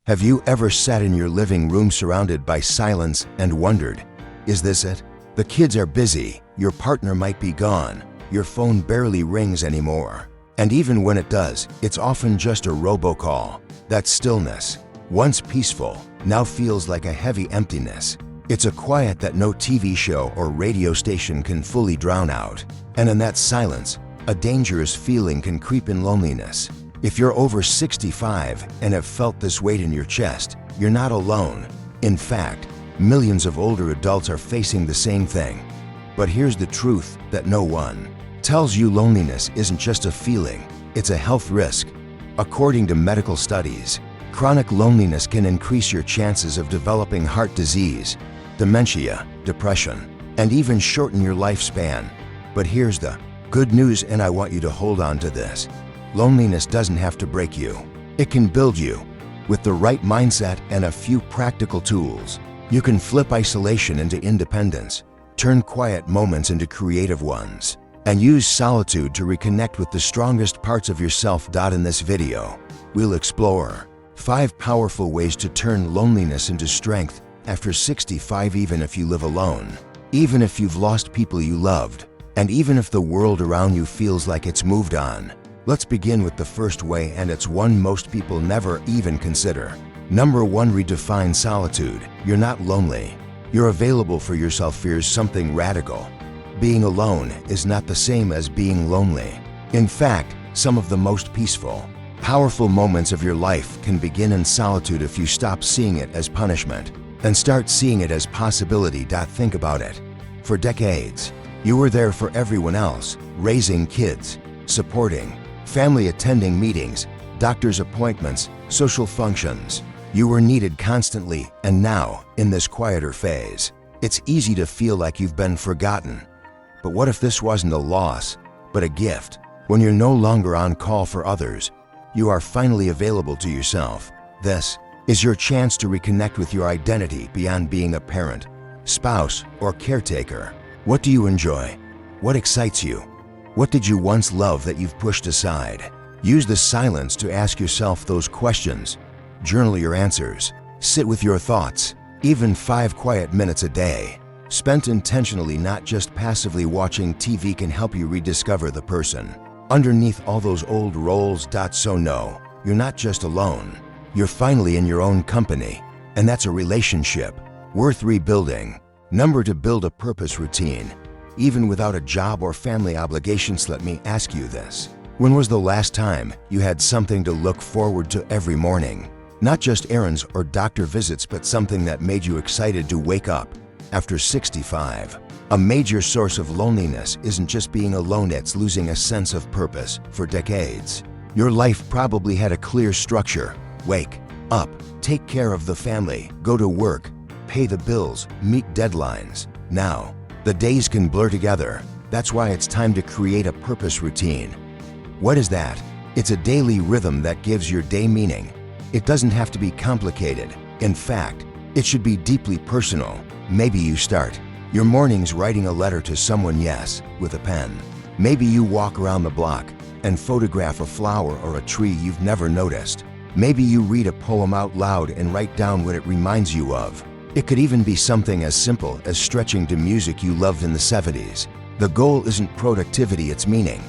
Have you ever sat in your living room surrounded by silence and wondered, is this it? The kids are busy, your partner might be gone, your phone barely rings anymore. And even when it does, it's often just a robocall. That stillness, once peaceful, now feels like a heavy emptiness. It's a quiet that no TV show or radio station can fully drown out. And in that silence, a dangerous feeling can creep in: loneliness. If you're over 65 and have felt this weight in your chest, you're not alone. In fact, millions of older adults are facing the same thing. But here's the truth that no one tells you: loneliness isn't just a feeling, it's a health risk. According to medical studies, chronic loneliness can increase your chances of developing heart disease, dementia, depression, and even shorten your lifespan. But here's the good news, and I want you to hold on to this. Loneliness doesn't have to break you. It can build you. With the right mindset and a few practical tools, you can flip isolation into independence, turn quiet moments into creative ones, and use solitude to reconnect with the strongest parts of yourself. In this video, we'll explore 5 powerful ways to turn loneliness into strength after 65, even if you live alone, even if you've lost people you loved, and even if the world around you feels like it's moved on. Let's begin with the first way, and it's one most people never even consider. Number 1. Redefine solitude. You're not lonely. You're available for yourself. Here's something radical. Being alone is not the same as being lonely. In fact, some of the most peaceful, powerful moments of your life can begin in solitude if you stop seeing it as punishment and start seeing it as possibility. Think about it. For decades, you were there for everyone else, raising kids, supporting family, attending meetings, doctor's appointments, social functions. You were needed constantly, and now, in this quieter phase, it's easy to feel like you've been forgotten. But what if this wasn't a loss, but a gift? When you're no longer on call for others, you are finally available to yourself. This is your chance to reconnect with your identity beyond being a parent, spouse, or caretaker. What do you enjoy? What excites you? What did you once love that you've pushed aside? Use the silence to ask yourself those questions. Journal your answers. Sit with your thoughts. Even 5 quiet minutes a day, spent intentionally, not just passively watching TV, can help you rediscover the person underneath all those old roles. So no, you're not just alone. You're finally in your own company, and that's a relationship worth rebuilding. Number 2. Build a purpose routine. Even without a job or family obligations, let me ask you this. When was the last time you had something to look forward to every morning? Not just errands or doctor visits, but something that made you excited to wake up. After 65, a major source of loneliness isn't just being alone, it's losing a sense of purpose. For decades, your life probably had a clear structure. Wake up, take care of the family, go to work, pay the bills, meet deadlines. Now, the days can blur together. That's why it's time to create a purpose routine. What is that? It's a daily rhythm that gives your day meaning. It doesn't have to be complicated. In fact, it should be deeply personal. Maybe you start your mornings writing a letter to someone, yes, with a pen. Maybe you walk around the block and photograph a flower or a tree you've never noticed. Maybe you read a poem out loud and write down what it reminds you of. It could even be something as simple as stretching to music you loved in the 70s. The goal isn't productivity, it's meaning.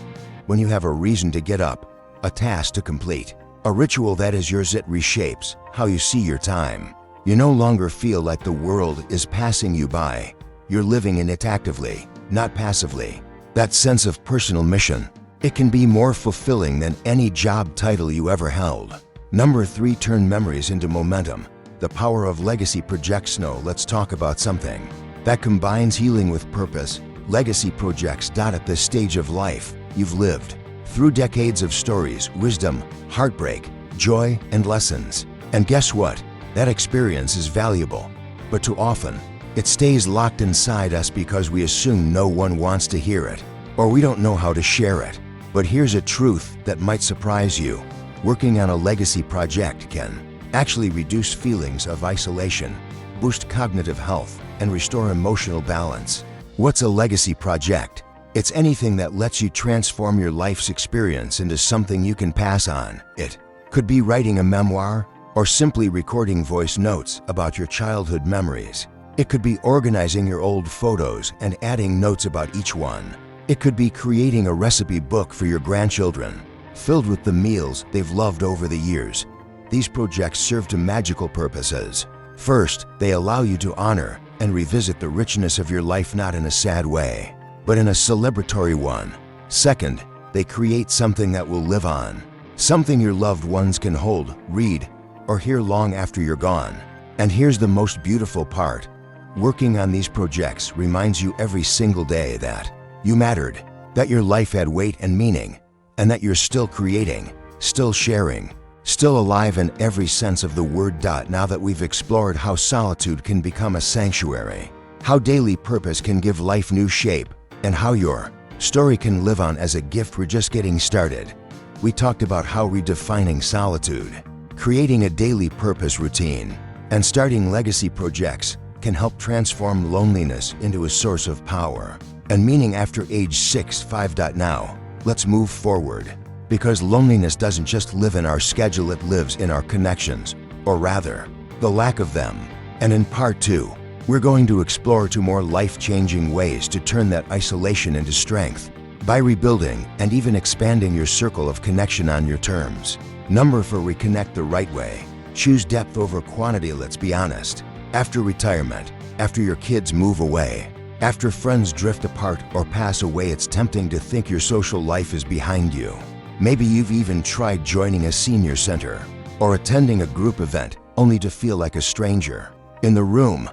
When you have a reason to get up, a task to complete, a ritual that is yours, it reshapes how you see your time. You no longer feel like the world is passing you by. You're living in it actively, not passively. That sense of personal mission, it can be more fulfilling than any job title you ever held. Number 3. Turn memories into momentum. The power of legacy projects. Now let's talk about something that combines healing with purpose. Legacy projects. At this stage of life, you've lived through decades of stories, wisdom, heartbreak, joy, and lessons. And guess what? That experience is valuable, but too often, it stays locked inside us because we assume no one wants to hear it, or we don't know how to share it. But here's a truth that might surprise you. Working on a legacy project can actually reduce feelings of isolation, boost cognitive health, and restore emotional balance. What's a legacy project? It's anything that lets you transform your life's experience into something you can pass on. It could be writing a memoir, or simply recording voice notes about your childhood memories. It could be organizing your old photos and adding notes about each one. It could be creating a recipe book for your grandchildren, filled with the meals they've loved over the years. These projects serve two magical purposes. First, they allow you to honor and revisit the richness of your life, not in a sad way, but in a celebratory one. Second, they create something that will live on, something your loved ones can hold, read, or hear long after you're gone. And here's the most beautiful part. Working on these projects reminds you every single day that you mattered, that your life had weight and meaning, and that you're still creating, still sharing, still alive in every sense of the word. Now that we've explored how solitude can become a sanctuary, how daily purpose can give life new shape, and how your story can live on as a gift, we're just getting started. We talked about how redefining solitude, creating a daily purpose routine, and starting legacy projects can help transform loneliness into a source of power and meaning after age 6-5. Now, let's move forward, because loneliness doesn't just live in our schedule, it lives in our connections, or rather, the lack of them. And in part 2, we're going to explore 2 more life-changing ways to turn that isolation into strength by rebuilding and even expanding your circle of connection on your terms. Number 4, reconnect the right way. Choose depth over quantity. Let's be honest. After retirement, after your kids move away, after friends drift apart or pass away, it's tempting to think your social life is behind you. Maybe you've even tried joining a senior center or attending a group event only to feel like a stranger in the room.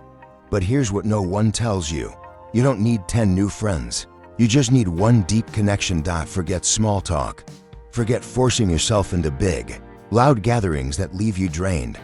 But here's what no one tells you. You don't need 10 new friends. You just need one deep connection. Forget small talk. Forget forcing yourself into big, loud gatherings that leave you drained.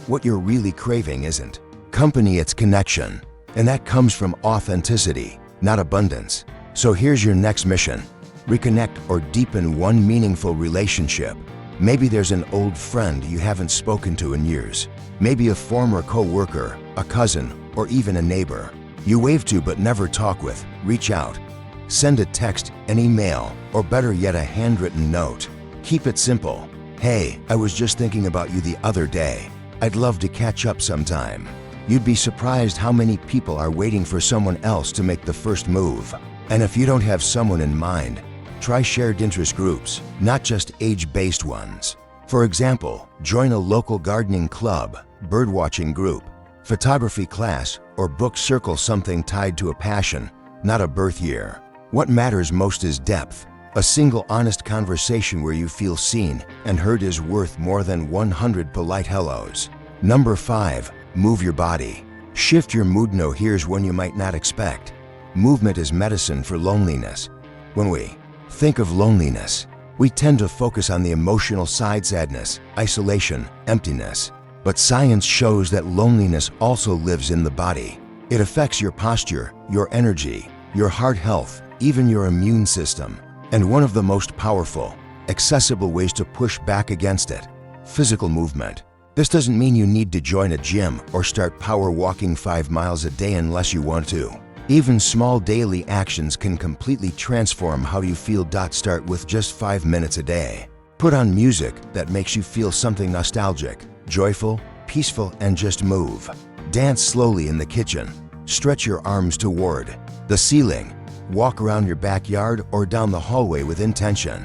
What you're really craving isn't company, it's connection. And that comes from authenticity, not abundance. So here's your next mission. Reconnect or deepen one meaningful relationship. Maybe there's an old friend you haven't spoken to in years. Maybe a former co-worker, a cousin, or even a neighbor you wave to but never talk with. Reach out. Send a text, an email, or better yet, a handwritten note. Keep it simple. Hey, I was just thinking about you the other day. I'd love to catch up sometime. You'd be surprised how many people are waiting for someone else to make the first move. And if you don't have someone in mind, try shared interest groups, not just age-based ones. For example, join a local gardening club, birdwatching group, photography class, or book circle, something tied to a passion, not a birth year. What matters most is depth. A single honest conversation where you feel seen and heard is worth more than 100 polite hellos. Number 5, move your body. Shift your mood. Now here's one you might not expect. Movement is medicine for loneliness. When we think of loneliness, we tend to focus on the emotional side: sadness, isolation, emptiness. But science shows that loneliness also lives in the body. It affects your posture, your energy, your heart health, even your immune system. And one of the most powerful, accessible ways to push back against it: physical movement. This doesn't mean you need to join a gym or start power walking 5 miles a day unless you want to. Even small daily actions can completely transform how you feel. Start with just 5 minutes a day. Put on music that makes you feel something nostalgic, joyful, peaceful, and just move. Dance slowly in the kitchen. Stretch your arms toward the ceiling. Walk around your backyard or down the hallway with intention.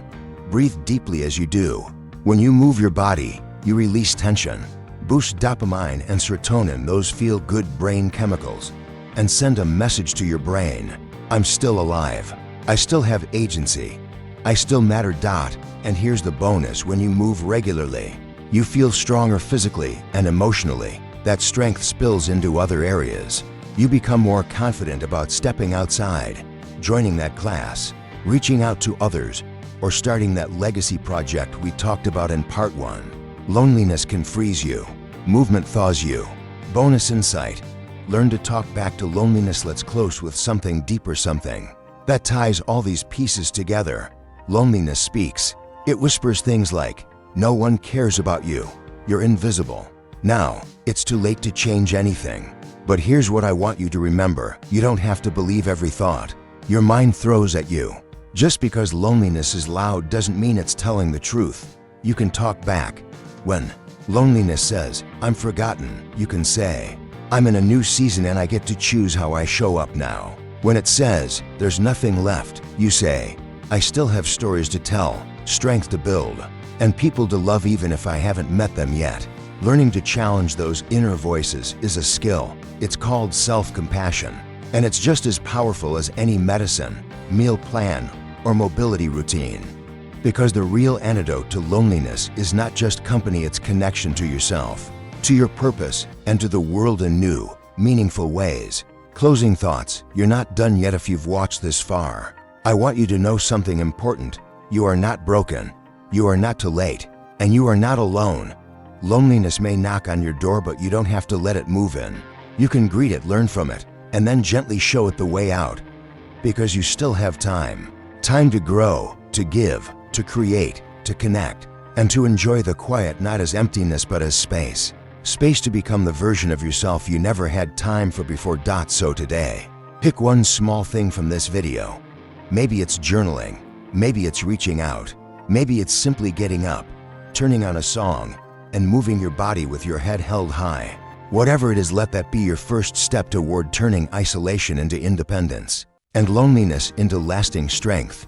Breathe deeply as you do. When you move your body, you release tension, boost dopamine and serotonin, those feel-good brain chemicals, and send a message to your brain: I'm still alive. I still have agency. I still matter. And here's the bonus: when you move regularly, you feel stronger physically and emotionally. That strength spills into other areas. You become more confident about stepping outside, joining that class, reaching out to others, or starting that legacy project we talked about in part 1. Loneliness can freeze you. Movement thaws you. Bonus insight: learn to talk back to loneliness. Let's close with something deeper, something that ties all these pieces together. Loneliness speaks. It whispers things like, no one cares about you. You're invisible. Now, it's too late to change anything. But here's what I want you to remember: you don't have to believe every thought your mind throws at you. Just because loneliness is loud doesn't mean it's telling the truth. You can talk back. When Loneliness says, I'm forgotten. You can say, I'm in a new season and I get to choose how I show up now. When it says, there's nothing left, you say, I still have stories to tell, strength to build, and people to love even if I haven't met them yet. Learning to challenge those inner voices is a skill. It's called self-compassion, and it's just as powerful as any medicine, meal plan, or mobility routine. Because the real antidote to loneliness is not just company, it's connection to yourself, to your purpose, and to the world in new, meaningful ways. Closing thoughts, you're not done yet if you've watched this far. I want you to know something important. You are not broken, you are not too late, and you are not alone. Loneliness may knock on your door, but you don't have to let it move in. You can greet it, learn from it, and then gently show it the way out. Because you still have time. Time to grow, to give, to create, to connect, and to enjoy the quiet not as emptiness but as space. Space to become the version of yourself you never had time for before. So today, pick one small thing from this video. Maybe it's journaling, maybe it's reaching out, maybe it's simply getting up, turning on a song, and moving your body with your head held high. Whatever it is, let that be your first step toward turning isolation into independence and loneliness into lasting strength.